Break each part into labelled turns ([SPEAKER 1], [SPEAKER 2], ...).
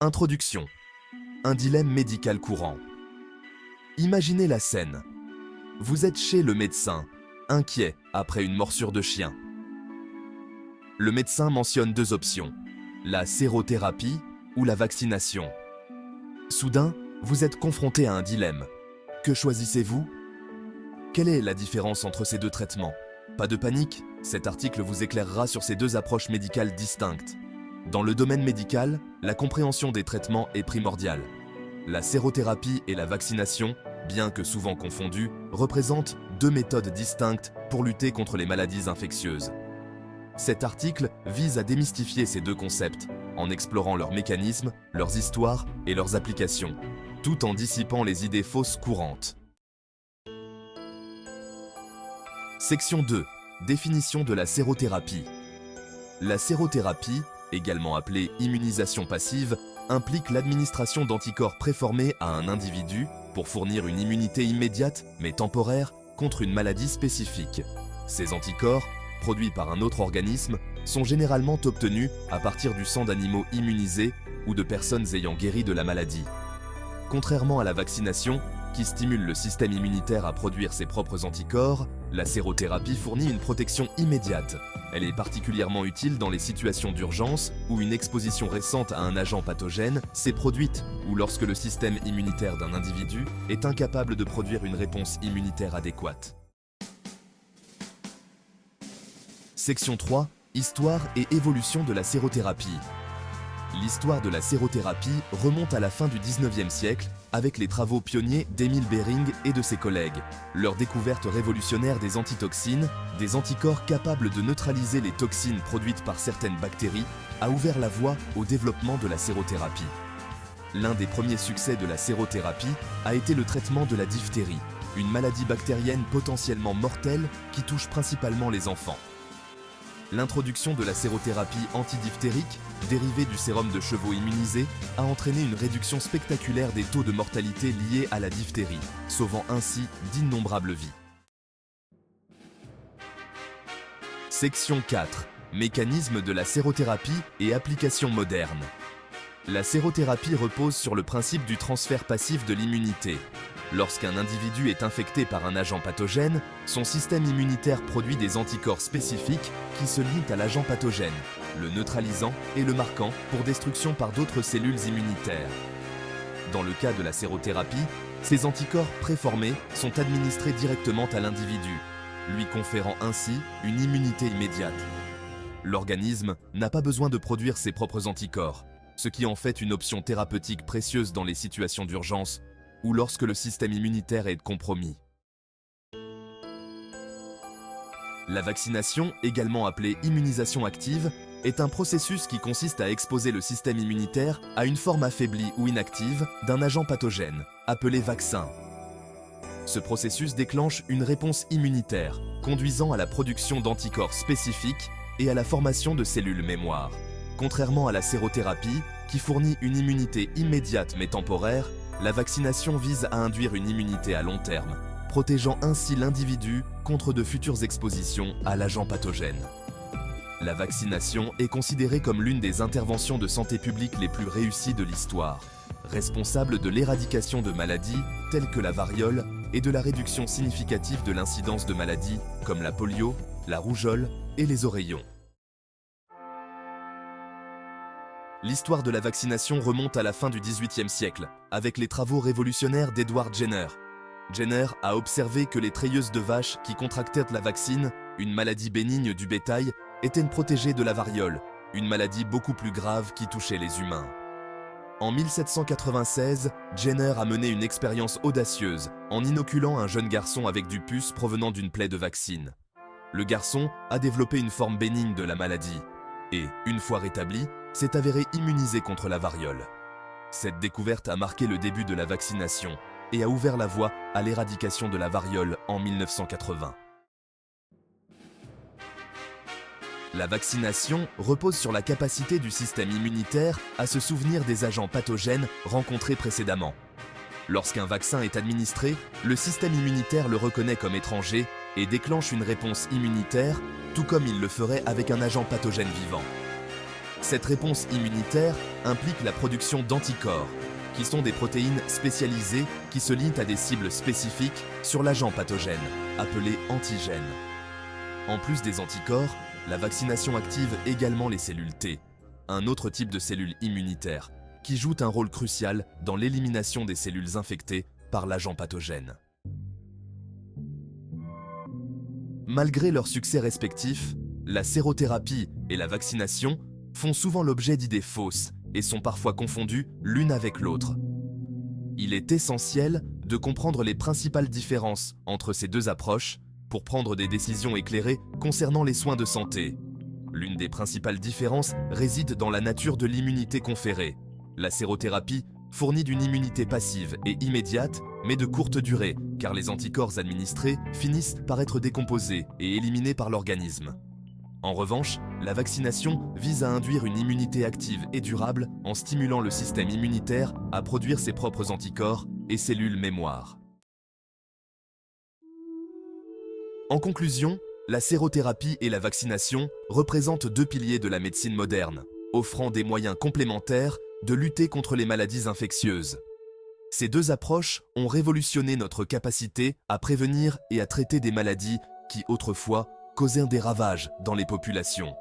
[SPEAKER 1] Introduction. Un dilemme médical courant. Imaginez la scène. Vous êtes chez le médecin, inquiet après une morsure de chien. Le médecin mentionne deux options, la sérothérapie ou la vaccination. Soudain, vous êtes confronté à un dilemme. Que choisissez-vous? Quelle est la différence entre ces deux traitements? Pas de panique, cet article vous éclairera sur ces deux approches médicales distinctes. Dans le domaine médical, la compréhension des traitements est primordiale. La sérothérapie et la vaccination, bien que souvent confondues, représentent deux méthodes distinctes pour lutter contre les maladies infectieuses. Cet article vise à démystifier ces deux concepts, en explorant leurs mécanismes, leurs histoires et leurs applications, tout en dissipant les idées fausses courantes. Section 2. Définition de la sérothérapie. La sérothérapie, également appelée immunisation passive, implique l'administration d'anticorps préformés à un individu pour fournir une immunité immédiate, mais temporaire, contre une maladie spécifique. Ces anticorps, produits par un autre organisme, sont généralement obtenus à partir du sang d'animaux immunisés ou de personnes ayant guéri de la maladie. Contrairement à la vaccination, qui stimule le système immunitaire à produire ses propres anticorps, la sérothérapie fournit une protection immédiate. Elle est particulièrement utile dans les situations d'urgence où une exposition récente à un agent pathogène s'est produite ou lorsque le système immunitaire d'un individu est incapable de produire une réponse immunitaire adéquate. Section 3. Histoire et évolution de la sérothérapie. L'histoire de la sérothérapie remonte à la fin du 19e siècle avec les travaux pionniers d'Emil Behring et de ses collègues. Leur découverte révolutionnaire des antitoxines, des anticorps capables de neutraliser les toxines produites par certaines bactéries, a ouvert la voie au développement de la sérothérapie. L'un des premiers succès de la sérothérapie a été le traitement de la diphtérie, une maladie bactérienne potentiellement mortelle qui touche principalement les enfants. L'introduction de la sérothérapie antidiphtérique, dérivée du sérum de chevaux immunisés, a entraîné une réduction spectaculaire des taux de mortalité liés à la diphtérie, sauvant ainsi d'innombrables vies. Section 4. Mécanisme de la sérothérapie et applications modernes. La sérothérapie repose sur le principe du transfert passif de l'immunité. Lorsqu'un individu est infecté par un agent pathogène, son système immunitaire produit des anticorps spécifiques qui se lient à l'agent pathogène, le neutralisant et le marquant pour destruction par d'autres cellules immunitaires. Dans le cas de la sérothérapie, ces anticorps préformés sont administrés directement à l'individu, lui conférant ainsi une immunité immédiate. L'organisme n'a pas besoin de produire ses propres anticorps, ce qui en fait une option thérapeutique précieuse dans les situations d'urgence ou lorsque le système immunitaire est compromis. La vaccination, également appelée immunisation active, est un processus qui consiste à exposer le système immunitaire à une forme affaiblie ou inactive d'un agent pathogène, appelé vaccin. Ce processus déclenche une réponse immunitaire, conduisant à la production d'anticorps spécifiques et à la formation de cellules mémoire. Contrairement à la sérothérapie, qui fournit une immunité immédiate mais temporaire, la vaccination vise à induire une immunité à long terme, protégeant ainsi l'individu contre de futures expositions à l'agent pathogène. La vaccination est considérée comme l'une des interventions de santé publique les plus réussies de l'histoire, responsable de l'éradication de maladies telles que la variole et de la réduction significative de l'incidence de maladies comme la polio, la rougeole et les oreillons. L'histoire de la vaccination remonte à la fin du XVIIIe siècle, avec les travaux révolutionnaires d'Edward Jenner. Jenner a observé que les treilleuses de vaches qui contractèrent la vaccine, une maladie bénigne du bétail, étaient protégées de la variole, une maladie beaucoup plus grave qui touchait les humains. En 1796, Jenner a mené une expérience audacieuse en inoculant un jeune garçon avec du pus provenant d'une plaie de vaccine. Le garçon a développé une forme bénigne de la maladie et, une fois rétabli, s'est avéré immunisé contre la variole. Cette découverte a marqué le début de la vaccination et a ouvert la voie à l'éradication de la variole en 1980. La vaccination repose sur la capacité du système immunitaire à se souvenir des agents pathogènes rencontrés précédemment. Lorsqu'un vaccin est administré, le système immunitaire le reconnaît comme étranger et déclenche une réponse immunitaire, tout comme il le ferait avec un agent pathogène vivant. Cette réponse immunitaire implique la production d'anticorps, qui sont des protéines spécialisées qui se lient à des cibles spécifiques sur l'agent pathogène, appelé antigène. En plus des anticorps, la vaccination active également les cellules T, un autre type de cellules immunitaires, qui jouent un rôle crucial dans l'élimination des cellules infectées par l'agent pathogène. Malgré leurs succès respectifs, la sérothérapie et la vaccination font souvent l'objet d'idées fausses et sont parfois confondues l'une avec l'autre. Il est essentiel de comprendre les principales différences entre ces deux approches pour prendre des décisions éclairées concernant les soins de santé. L'une des principales différences réside dans la nature de l'immunité conférée. La sérothérapie fournit d'une immunité passive et immédiate, mais de courte durée, car les anticorps administrés finissent par être décomposés et éliminés par l'organisme. En revanche, la vaccination vise à induire une immunité active et durable en stimulant le système immunitaire à produire ses propres anticorps et cellules mémoire. En conclusion, la sérothérapie et la vaccination représentent deux piliers de la médecine moderne, offrant des moyens complémentaires de lutter contre les maladies infectieuses. Ces deux approches ont révolutionné notre capacité à prévenir et à traiter des maladies qui, autrefois, causaient des ravages dans les populations.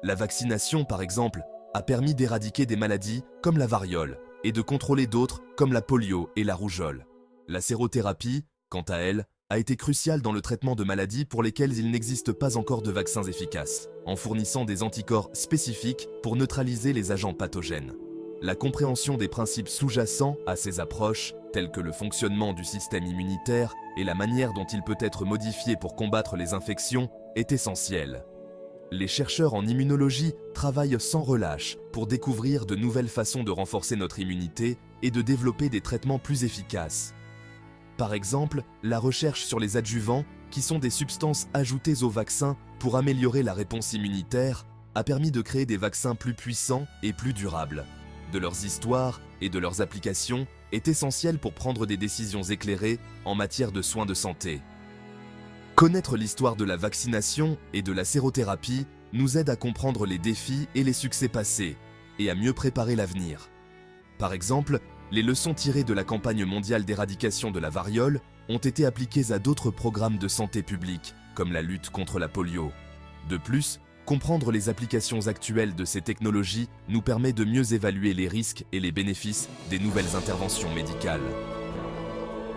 [SPEAKER 1] La vaccination, par exemple, a permis d'éradiquer des maladies comme la variole et de contrôler d'autres comme la polio et la rougeole. La sérothérapie, quant à elle, a été cruciale dans le traitement de maladies pour lesquelles il n'existe pas encore de vaccins efficaces, en fournissant des anticorps spécifiques pour neutraliser les agents pathogènes. La compréhension des principes sous-jacents à ces approches, tels que le fonctionnement du système immunitaire et la manière dont il peut être modifié pour combattre les infections, est essentielle. Les chercheurs en immunologie travaillent sans relâche pour découvrir de nouvelles façons de renforcer notre immunité et de développer des traitements plus efficaces. Par exemple, la recherche sur les adjuvants, qui sont des substances ajoutées aux vaccins pour améliorer la réponse immunitaire, a permis de créer des vaccins plus puissants et plus durables. De leurs histoires et de leurs applications est essentielle pour prendre des décisions éclairées en matière de soins de santé. Connaître l'histoire de la vaccination et de la sérothérapie nous aide à comprendre les défis et les succès passés et à mieux préparer l'avenir. Par exemple, les leçons tirées de la campagne mondiale d'éradication de la variole ont été appliquées à d'autres programmes de santé publique, comme la lutte contre la polio. De plus, comprendre les applications actuelles de ces technologies nous permet de mieux évaluer les risques et les bénéfices des nouvelles interventions médicales.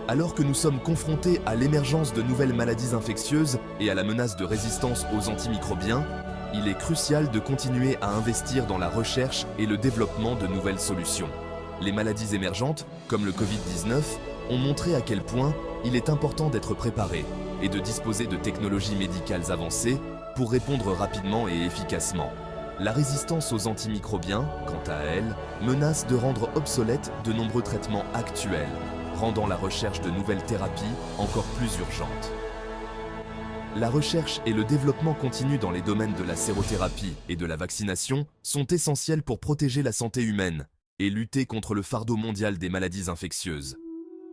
[SPEAKER 1] Alors que nous sommes confrontés à l'émergence de nouvelles maladies infectieuses et à la menace de résistance aux antimicrobiens, il est crucial de continuer à investir dans la recherche et le développement de nouvelles solutions. Les maladies émergentes, comme le Covid-19, ont montré à quel point il est important d'être préparé et de disposer de technologies médicales avancées pour répondre rapidement et efficacement. La résistance aux antimicrobiens, quant à elle, menace de rendre obsolètes de nombreux traitements actuels, rendant la recherche de nouvelles thérapies encore plus urgente. La recherche et le développement continu dans les domaines de la sérothérapie et de la vaccination sont essentiels pour protéger la santé humaine et lutter contre le fardeau mondial des maladies infectieuses.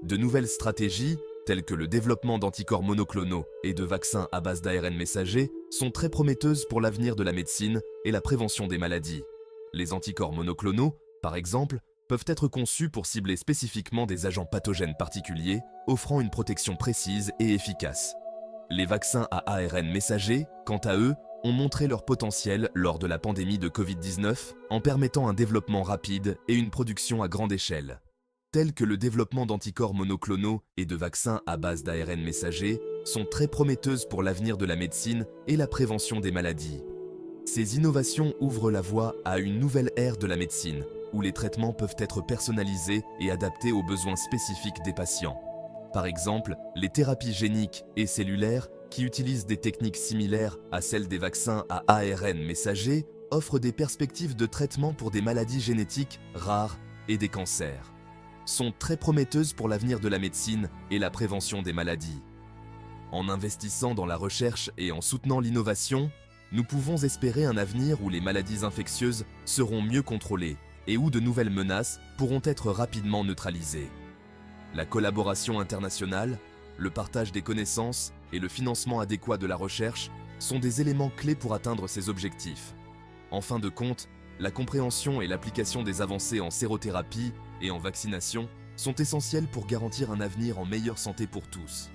[SPEAKER 1] De nouvelles stratégies, telles que le développement d'anticorps monoclonaux et de vaccins à base d'ARN messager, sont très prometteuses pour l'avenir de la médecine et la prévention des maladies. Les anticorps monoclonaux, par exemple, peuvent être conçus pour cibler spécifiquement des agents pathogènes particuliers, offrant une protection précise et efficace. Les vaccins à ARN messager, quant à eux, ont montré leur potentiel lors de la pandémie de Covid-19 en permettant un développement rapide et une production à grande échelle. Tels que le développement d'anticorps monoclonaux et de vaccins à base d'ARN messager, sont très prometteuses pour l'avenir de la médecine et la prévention des maladies. Ces innovations ouvrent la voie à une nouvelle ère de la médecine, où les traitements peuvent être personnalisés et adaptés aux besoins spécifiques des patients. Par exemple, les thérapies géniques et cellulaires, qui utilisent des techniques similaires à celles des vaccins à ARN messager, offrent des perspectives de traitement pour des maladies génétiques rares et des cancers. Sont très prometteuses pour l'avenir de la médecine et la prévention des maladies. En investissant dans la recherche et en soutenant l'innovation, nous pouvons espérer un avenir où les maladies infectieuses seront mieux contrôlées et où de nouvelles menaces pourront être rapidement neutralisées. La collaboration internationale, le partage des connaissances et le financement adéquat de la recherche sont des éléments clés pour atteindre ces objectifs. En fin de compte, La compréhension et l'application des avancées en sérothérapie et en vaccination sont essentielles pour garantir un avenir en meilleure santé pour tous.